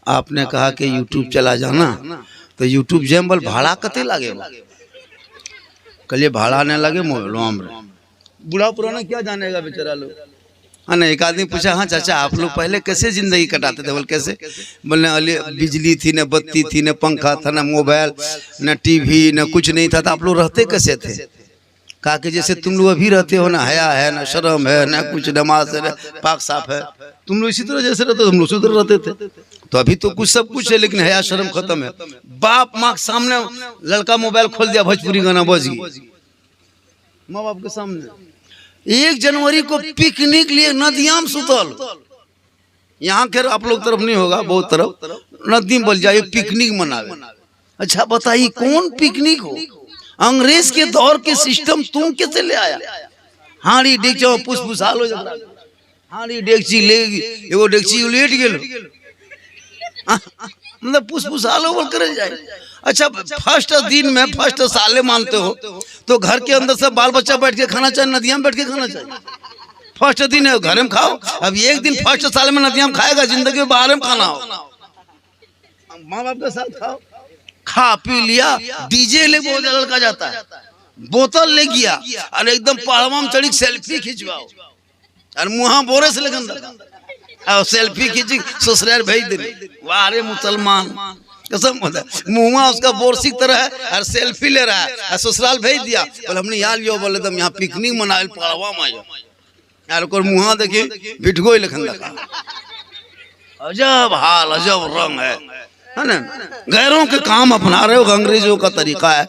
आपने कहा कि यूट्यूब चला जाना, तो यूट्यूब जैम बोल भाड़ा कते लगे, कलिए भाड़ा नहीं लगे मोबाइलों में, बूढ़ा पुराना क्या जानेगा बेचारा लोग। हाँ ना, एक आदमी पूछा हाँ चाचा आप लोग पहले कैसे जिंदगी कटाते थे, बोल कैसे, बोले बिजली थी, न बत्ती थी, न पंखा था, न मोबाइल, न टीवी, न कुछ नहीं था, तो आप लोग रहते कैसे थे। कहा कि जैसे तुम लोग अभी रहते हो ना, हया है, न शर्म है, न कुछ नमाज है, पाक साफ है, तुम लोग इसी तरह जैसे रहते हो, हम लोग उसी तरह रहते थे। तो अभी तो कुछ सब कुछ है, लेकिन हया शर्म खत्म है। बाप माँ के सामने लड़का मोबाइल खोल दिया, भोजपुरी गाना बज गई माँ बाप के सामने। 1 जनवरी को पिकनिक लिए नदियां में सुतल, यहाँ के आप लोग तरफ नहीं होगा, बहुत तरफ नदी में बोल जाए पिकनिक मनावे। अच्छा बताइए कौन पिकनिक हो, अंग्रेज के दौर के सिस्टम तुम कैसे ले आया। हाड़ी डेगची पुष्पुसाल हो जाता, हाड़ी डेगची ले एगो डेगची उलेट गेल, मतलब पुष्पुसाल बोल कर जाए। अच्छा फर्स्ट दिन में फर्स्ट साले मानते हो तो घर के अंदर सब बाल बच्चा बैठ के खाना चाहिए, नदियां में बैठ के खाना चाहिए। फर्स्ट दिन है घर में खाओ। अब एक दिन फर्स्ट साल में नदियां खाएगा, जिंदगी में बाहर में खाना हो, माँ बाप के साथ खाओ। खा पी लिया, डीजे ले बहुत लड़का जाता है, बोतल ले गया और एकदम पहाड़वा में चढ़ी सेल्फी खिंचवाओ और मुहा बोरे से लगन और सेल्फी खींची ससुराल भेज दे। वाह रे मुसलमान, कसम होता है मुँह उसका बोरसी की तरह है और सेल्फी ले रहा है और ससुराल भेज दिया। बोले हमने यहाँ लियो, बोले तुम यहाँ पिकनिक मनाए पहाड़वा में यार को मुँह देखिए बिठगो ही लखन लगा। अजब हाल अजब रंग है ना। गैरों के काम अपना रहे हो, अंग्रेजों का तरीका है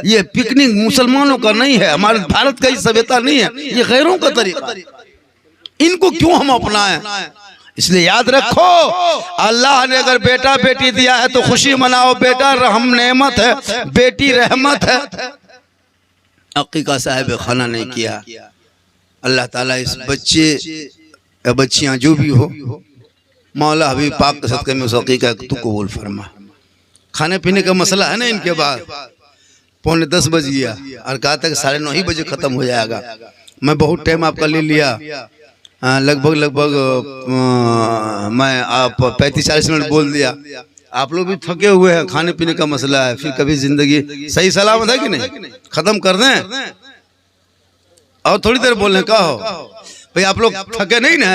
ये पिकनिक मुसलमानों का नहीं है, हमारे भारत का ही सभ्यता नहीं है, ये गैरों का तरीका। इनको क्यों हम अपनाएं? इसलिए याद रखो, अल्लाह ने अगर बेटा बेटी दिया है तो खुशी मनाओ। बेटा रहम नेमत है, बेटी रहमत है। अकीका साहिब खाना नहीं किया, अल्लाह ताला इस बच्चे या बच्चियां जो भी हो, मौला हबीब पाक के सदक़े में उस अकीका तू कबूल फरमा। खाने पीने का मसला है ना, इनके बाद 9:45 बज गया और कहा था कि 9:30 बजे खत्म हो जाएगा। मैं बहुत टाइम आपका ले लिया, लगभग मैं आप 35-40 मिनट बोल दिया। आप लोग भी थके हुए हैं, खाने पीने का मसला है, फिर कभी जिंदगी सही सलामत है कि नहीं, खत्म कर दें और थोड़ी देर बोलने का हो। भाई आप लोग थके नहीं ना?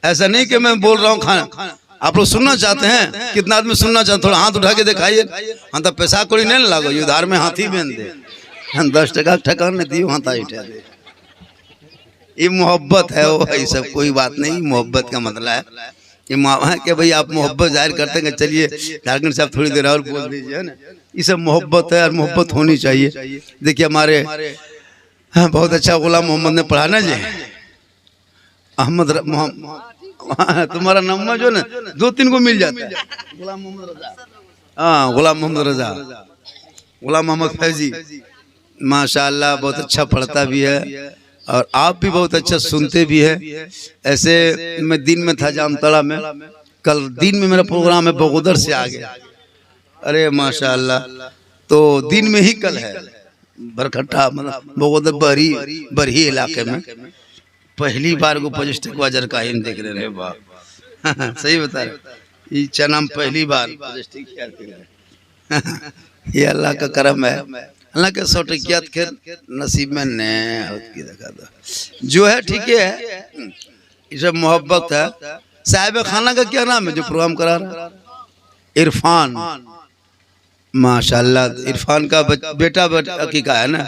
ऐसा नहीं कि मैं बोल रहा हूँ खाना, आप लोग सुनना चाहते हैं? कितना आदमी सुनना चाहते? थोड़ा हाथ उठा के दिखाइए। हाँ तो पैसा कोई नहीं लागो, उधार में हाथी बेन दे, 10 टका ठकान नहीं दियो, हाथा उठा दे। ये मोहब्बत है वो, ये सब कोई बात नहीं। मोहब्बत का मतलब है ये है कि भाई आप मोहब्बत जाहिर करते हैं। चलिए झारखंड साहब थोड़ी देर और बोल दीजिए, है ना। ये सब मोहब्बत है और मोहब्बत होनी चाहिए। देखिए हमारे बहुत अच्छा गुलाम मोहम्मद ने पढ़ा ना जी, अहमद तुम्हारा नंबर जो ना 2-3 को मिल जाता है। गुलाम मोहम्मद रजा, हाँ गुलाम मोहम्मद रजा, गुलाम मोहम्मद फैजी, माशाल्लाह बहुत अच्छा पढ़ता भी है और आप भी बहुत अच्छा सुनते भी है। ऐसे मैं दिन में था जामतड़ा में, कल दिन में मेरा प्रोग्राम है बगोदर से आ गया। अरे माशाल्लाह, तो दिन में ही कल है बरकट्ठा, मतलब बगोदर बरही इलाके में पहली बार को 25 वजर का ही देख रहे बाप। सही बता रहे, ये चनाम पहली बार ये अल्लाह का करम है। अल्लाह के 100 खेर नसीब में नहीं देखा था जो है, ठीक है। ये सब मोहब्बत है। साहिब खाना का क्या नाम है जो प्रोग्राम करा रहा? इरफान, माशाल्लाह। इरफान का बेटा अकीका है ना,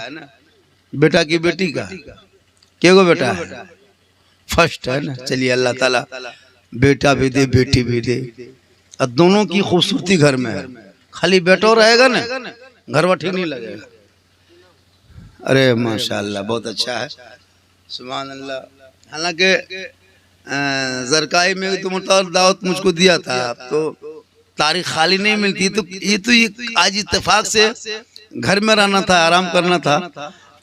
बेटा की बेटी का क्या गो बेटा है? फर्स्ट है ना। चलिए अल्लाह ताला बेटा भी दे बेटी भी दे और दोनों की खूबसूरती घर में है। खाली बेटा रहेगा ना घर में ठीक नहीं लगेगा। अरे माशाल्लाह बहुत अच्छा है, सुभान अल्लाह। हालांकि जरकाई में तुम दावत मुझको दिया था, तो तारीख खाली नहीं मिलती, तो ये आज इत्तेफाक से घर में रहना था, आराम करना था,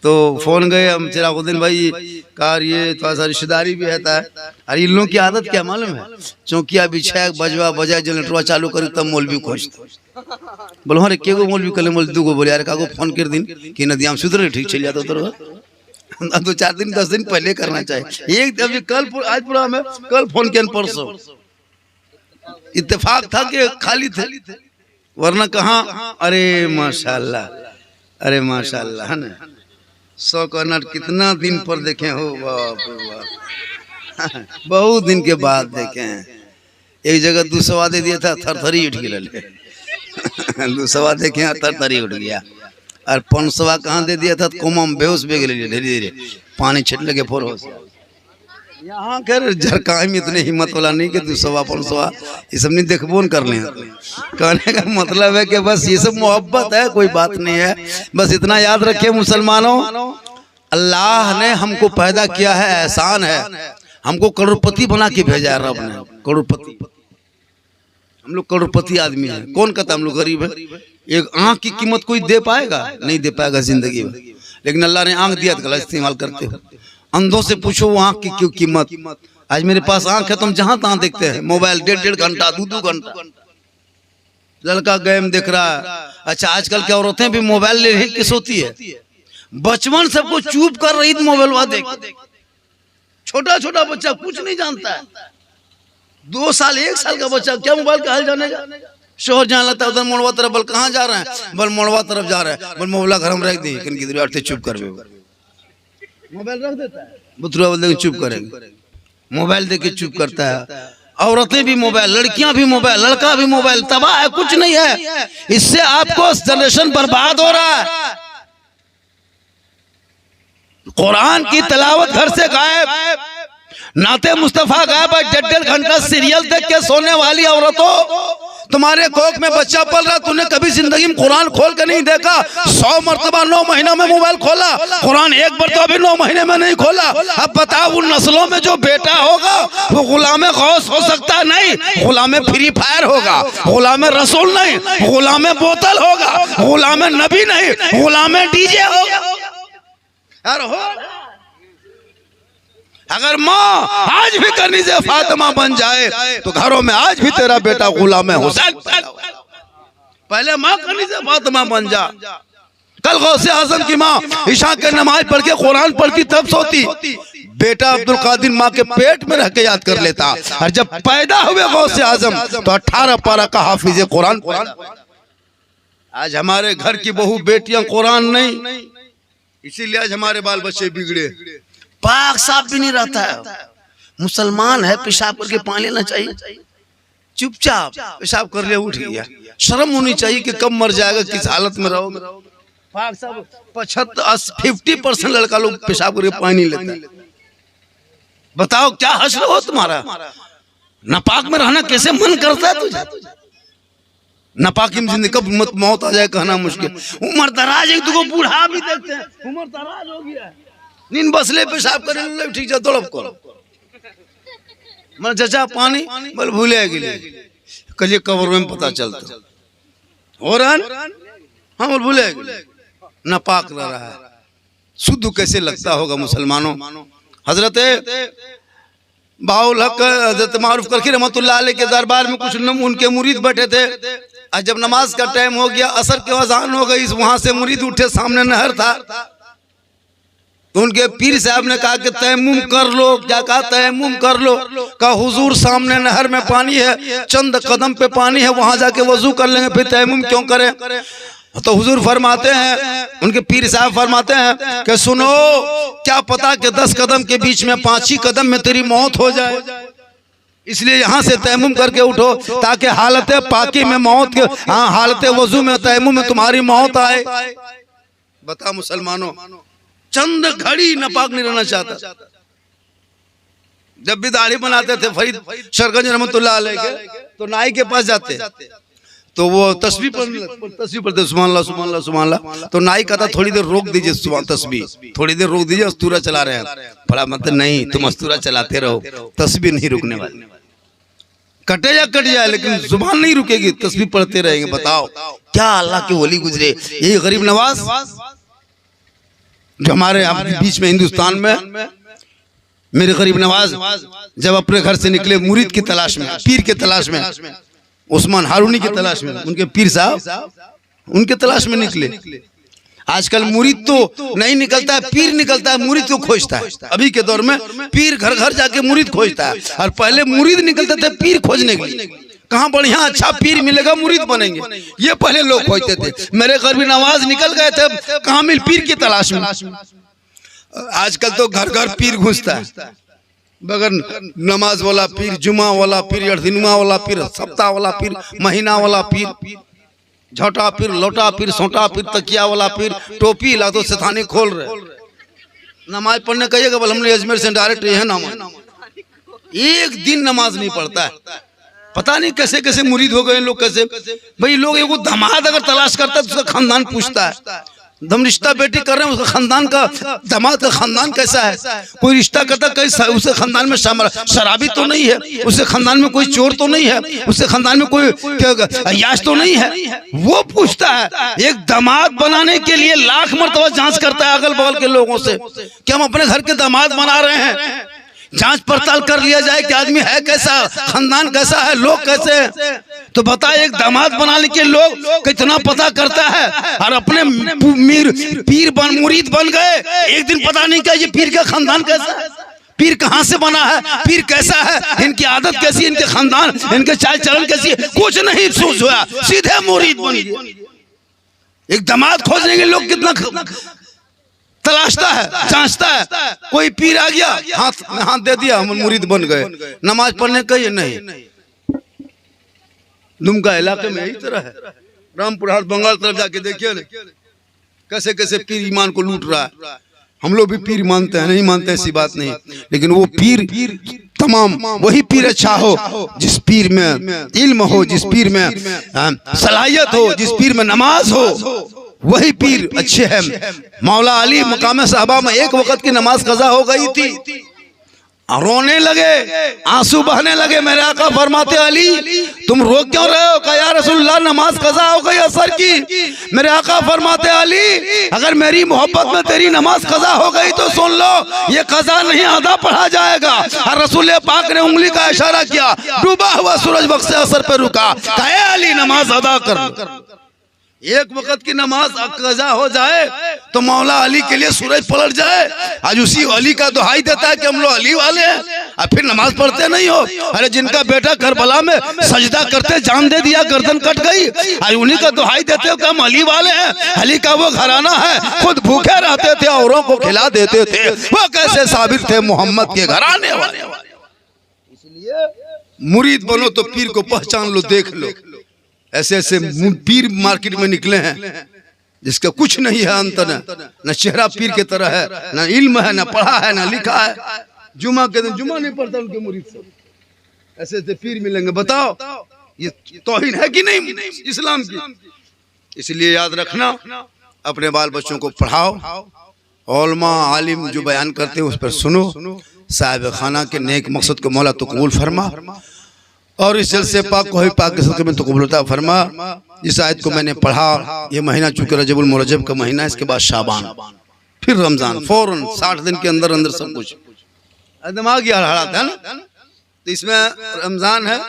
तो फोन गए हम चिरागुद्दीन भाई कार, ये थोड़ा सा रिश्तेदारी भी रहता है। और इन लोगों की आदत क्या मालूम है? चौकिया बिछाया बजवा बजाय जनरेटरवा चालू करी तब मौलवी खोजते। बोलो अरे के गो मौलवी कल मौलवी 2 गो बोले यार कागो फोन कर दिन कि नदियाम सुधरे ठीक चल जाता। तो 2-4 दिन 10 दिन पहले करना चाहिए। एक अभी कल आज पूरा में कल फोन किया, परसों इत्तेफाक था कि खाली थे, वरना कहाँ। अरे माशाल्लाह, अरे माशाल्लाह, है ना। 100 कर्नट कितना दिन पर देखे हो, बाप रे बाप, बहुत दिन के बाद देखे हैं। एक जगह 200 दे दिया था, थरथरी उठ गया। 200 देखे थरथरी उठ गया। और 500 कहाँ दे दिया था, कोमा में बेहोश भी गए धीरे धीरे, पानी छिट लगे फोर हो। यहाँ खैर झरकाई में इतने हिम्मत वाला नहीं कि 200-500 ये सब नहीं देखबोन कर ले। कहने का मतलब है कि बस ये सब मोहब्बत है, कोई बात नहीं है। बस इतना याद रखिए मुसलमानों, अल्लाह ने हमको पैदा किया है, एहसान है, हमको करोड़पति बना के भेजा है रब ने। करोड़पति, हम लोग करोड़पति आदमी है। कौन कहता हम लोग गरीब है? एक आँख की कीमत कोई दे पाएगा? नहीं दे पाएगा जिंदगी में। लेकिन अल्लाह ने आँख दिया तो गलत इस्तेमाल करते हो। अंधों से पूछो वो आँख की क्यों कीमत। आज मेरे पास आँख है, तुम जहां तहां देखते हैं मोबाइल 1.5 घंटा 2-2 घंटा लड़का गेम देख रहा है। अच्छा आजकल क्या औरतें भी मोबाइल ले रही किस होती है? बचपन सबको चुप कर रही थी मोबाइल देख। छोटा छोटा बच्चा कुछ नहीं जानता है, 2 साल 1 साल का बच्चा क्या मोबाइल का हाल जानेगा। शोहर जान लगता है उधर मोड़वा तरफ, बल कहाँ जा रहे हैं, बल मोड़वा तरफ जा रहे हैं, बल मोबाइल घर में रख दी कि चुप कर, मोबाइल रख देता है, बुतरुआ बोल देंगे चुप करेंगे, मोबाइल दे के चुप करता है। औरतें भी मोबाइल, लड़कियां भी मोबाइल, लड़का भी मोबाइल, तबाह है, कुछ नहीं है। इससे आपको जनरेशन बर्बाद हो रहा है। कुरान की तिलावत घर से गायब, नाते मुस्तफा गायब है। 1.5 घंटा सीरियल देख के सोने वाली औरतों, तुम्हारे कोख में बच्चा पल रहा, तूने कभी जिंदगी में कुरान खोल के नहीं देखा। 100 मरतबा 9 महीनों में मोबाइल खोला, कुरान एक बार तो अभी 9 महीने में नहीं खोला। अब बताओ उन नस्लों में जो बेटा होगा वो गुलाम गौस हो सकता नहीं, गुलाम फ्री फायर होगा, गुलाम रसूल नहीं, गुलाम बोतल होगा, गुलाम नबी नहीं, गुलाम डीजे होगा। अगर माँ आज भी करनी से फातिमा बन जाए तो घरों में आज भी तेरा बेटा गुलाम हुसैन। पहले माँ करनी से फातिमा बन जा। कल गौसे आजम की माँ ईशा के नमाज पढ़ के कुरान पढ़ती तब सोती, बेटा अब्दुल कादिर माँ के पेट में रह के याद कर लेता। और जब पैदा हुए गौसे आजम तो 18 पारा का हाफिज कुरान। आज हमारे घर की बहू बेटियां कुरान नहीं, इसीलिए आज हमारे बाल बच्चे बिगड़े। पाक साफ भी नहीं रहता है। मुसलमान है, पेशाब करके पानी लेना चाहिए, चुपचाप पेशाब कर ले उठ गया। शर्म होनी चाहिए कि कब मर जाएगा, किस हालत में रहोगे। पाक साफ 50% लड़का लोग पेशाब करके पानी लेता है। बताओ क्या हश्र हो तुम्हारा। नापाक में रहना कैसे मन करता है तुझे। नापाकी में जिंदगी कब मौत आ जाए कहना मुश्किल। उम्र दराज, एक दुगो बूढ़ा भी देखते हैं उम्र दराज हो गया, नींद बसले पेशाब करे ठीक जा तड़प करो। मैं चचा पानी बोल भूले गिले, कल कबर में पता चलता और हाँ बोल भूले नापाक रह रहा है। शुद्ध कैसे लगता होगा मुसलमानों। हजरत बाउल हक हजरत मारूफ करखी रहमतुल्लाह अलैह के दरबार में कुछ उनके मुरीद बैठे थे। आज जब नमाज का टाइम हो गया, असर के अजान हो गई, वहां से मुरीद उठे, सामने नहर था। तो उनके पीर साहब ने कहा कि तयम्मुम कर लो। क्या कहा? तयम्मुम कर लो। कहा हुजूर सामने नहर में पानी है, चंद कदम पे पानी है, वहां जाके वजू कर लेंगे, फिर तयम्मुम क्यों करें। तो हुजूर फरमाते हैं, उनके पीर साहब फरमाते हैं कि सुनो, क्या पता कि 10 कदम के बीच में 5 ही कदम में तेरी मौत हो जाए, इसलिए यहाँ से तयम्मुम करके उठो ताकि हालत पाकी में मौत के, हाँ हालत वजू में तयम्मुम में तुम्हारी मौत आए। बता मुसलमानों, चंद घड़ी नापाक नहीं रहना चाहता। जब भी दाढ़ी बनाते थे फरीद शरगंज रहमतुल्लाह अलैह के, तो नाई के पास जाते तो वो तस्बीह पढ़ते सुभान अल्लाह सुभान अल्लाह सुभान अल्लाह। तो नाई कहता थोड़ी देर रोक दीजिए तस्बीह, थोड़ी देर रोक दीजिए, अस्तूरा चला रहे हैं। बड़ा मतलब नहीं, तुम अस्तूरा चलाते रहो, तस्बीह नहीं रुकने वाली। कटे या कट जाए लेकिन जुबान नहीं रुकेगी, तस्बीह पढ़ते रहेंगे। बताओ क्या अल्लाह के वली गुजरे। यही गरीब नवाज जो हमारे बीच में हिंदुस्तान में, मेरे गरीब नवाज जब अपने घर से निकले मुरीद की तलाश में, पीर के तलाश में, उस्मान हारूनी की तलाश में, उनके पीर साहब उनके तलाश में निकले। आजकल मुरीद तो नहीं निकलता है, पीर निकलता है, मुरीद को खोजता है। अभी के दौर में पीर घर घर जाके मुरीद खोजता है, और पहले मुरीद निकलते थे पीर खोजने के लिए। कहाँ बढ़िया अच्छा पीर मिलेगा मुरीद बनेंगे, ये पहले लोग खोजते थे। मेरे गरीब नवाज निकल गए थे कामिल पीर की तलाश में। आजकल तो घर घर पीर घुसता है, बगैर नमाज वाला पीर, जुमा वाला पीर, अर्धिनुमा वाला पीर, सप्ताह वाला पीर, महीना वाला पीर, झोटा पीर, लोटा पीर, सोटा पीर, तकिया वाला पीर, टोपी ला तो सेठानी खोल रहे। नमाज पढ़ने कहिएगा बोल हमने अजमेर से डायरेक्ट यह नमाज, एक दिन नमाज नहीं पढ़ता है। पता नहीं कैसे कैसे मुरीद हो गए लोग। कैसे भाई लोग एगो दामाद अगर तलाश करता है तो उसका खानदान पूछता है। हम रिश्ता बेटी कर रहे हैं, उसका खानदान का, दामाद का खानदान कैसा है। कोई रिश्ता करता कैसा है, उसके खानदान में शराबी तो नहीं है, उसके खानदान में कोई चोर तो नहीं है, उसके खानदान में कोई अय्याश तो नहीं है, वो पूछता है। एक दामाद बनाने के लिए लाख मर्तबा जांच करता है अगल बगल के लोगों से कि हम अपने घर के दामाद बना रहे हैं। जांच पड़ताल कर लिया जाए कि आदमी है कैसा, खानदान कैसा है, लोग कैसे हैं। तो बता, एक दामाद बनाने के लोग कितना पता करता है, और अपने पीर मुरीद बन गए, एक दिन पता नहीं क्या ये पीर का खानदान कैसा है। पीर कहाँ से बना है, पीर कैसा है, इनकी आदत कैसी, इनके खानदान, इनके चाल चलन कैसी है, कुछ नहीं सोच हुआ, सीधे मुरीद बन गए। एक दामाद खोजने के लोग कितना तलाशता है, जांचता है। कोई पीर आ गया, हाथ दे दिया, हम मुरीद बन गए। नमाज पढ़ने का ये नहीं। दुमका इलाके में यही तरह है। रामपुर हाट बंगाल तरफ जाके देखिए ना, कैसे कैसे पीर ईमान को लूट रहा है। हम लोग भी पीर मानते हैं, नहीं मानते ऐसी बात नहीं, लेकिन वो पीर तमाम वही पीर अच्छा हो जिस पीर में इल्म हो, जिस पीर में सलाहियत हो, जिस पीर में नमाज हो, वही पीर अच्छे हैं। मौला अली मकाम साहबा में एक वक्त की नमाज कज़ा हो गई थी, रोने लगे, आंसू बहने लगे। मेरे आका फरमाते अली तुम रो क्यों रहे हो? कहा या रसूलुल्लाह नमाज कज़ा हो गई असर की। मेरे आका फरमाते अली अगर मेरी मोहब्बत में तेरी नमाज कज़ा हो गई तो सुन लो, ये कज़ा नहीं अदा पढ़ा जाएगा। और रसूल पाक ने उंगली का इशारा किया, डूबा हुआ सूरज वक्त से असर पे रुका। कहे अली नमाज अदा कर। एक वक्त की नमाज कज़ा हो जाए तो मौला अली के लिए सूरज पलट जाए। आज उसी अली का दुहाई देता है कि हम लोग अली वाले हैं, और फिर नमाज पढ़ते नहीं हो। अरे जिनका बेटा करबला में सजदा करते जान दे दिया, गर्दन कट गई, आज उन्हीं का दुहाई देते हो कि हम अली वाले हैं। अली का वो घराना है, खुद भूखे रहते थे, औरों को खिला देते थे। वो कैसे साबित थे मोहम्मद के घराने वाले। इसलिए मुरीद बनो तो पीर को पहचान लो, देख लो। ऐसे ऐसे पीर मार्केट में निकले हैं जिसका कुछ नहीं है अंत, न चेहरा पीर के तरह है, न इल्म है, न पढ़ा है, न लिखा है। जुमा के दिन जुमा नहीं पढ़ता उनके मुरीद सब। ऐसे ऐसे पीर मिलेंगे, बताओ ये तौहीन है कि नहीं इस्लाम की? इसलिए याद रखना, अपने बाल बच्चों को पढ़ाओ, उलमा आलिम जो बयान करते हैं उस पर सुनो। साहिब खाना के नेक मकसद को मौला तो कबूल फरमा, और इस जलसे पाक को ही पाक के सदक़े में तो कबूलता फरमा। इस आयत को मैंने पढ़ा, ये महीना चूंकि रजबुल मुरज्जब का महीना है, इसके बाद शाबान, फिर रमजान, फौरन 60 दिन के अंदर अंदर सब कुछ दिमाग ही हड़बड़ाता है ना। तो इसमें रमजान है,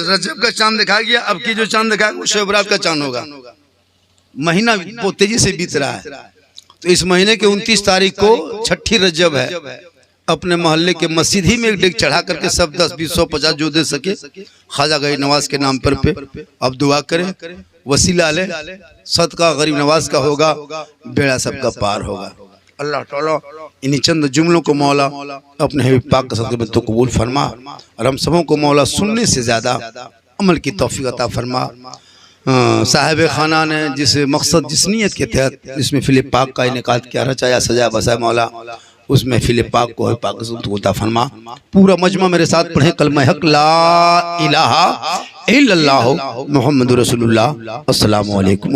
रजब का चांद दिखा गया, अब की जो चांद दिखाएगा वो शब रात का चांद होगा। महीना बहुत तेजी से बीत रहा है। तो इस महीने के 29 तारीख को छठी रजब है। अपने मोहल्ले के मस्जिद ही में एक डेग चढ़ा करके सब 10, 20, 100, 50 जो दे सके ख्वाजा गरीब नवाज के नाम पर पे अब दुआ करें, वसीला ले, सदका गरीब नवाज का होगा, बेड़ा सबका पार होगा। अल्लाह ताला इन्हीं चंद जुमलों को मौला अपने हबीब पाक के सदक़े में तो कबूल फरमा, और हम सबों को मौला सुनने से ज़्यादा अमल की तौफीक अता फरमा। साहिब खाना ने जिस मकसद, जिस नीयत के तहत इसमें फिलिप पाक का इनेकाद किया, रचाया सजाया बसाया मौला, उसमें फिलिप पाक को है पाक अता फरमा। पूरा मजमा मेरे साथ पढ़े कलमा हक ला इलाहा इल्लल्लाहु मुहम्मदुर रसूलुल्लाह। अस्सलामु अलैकुम।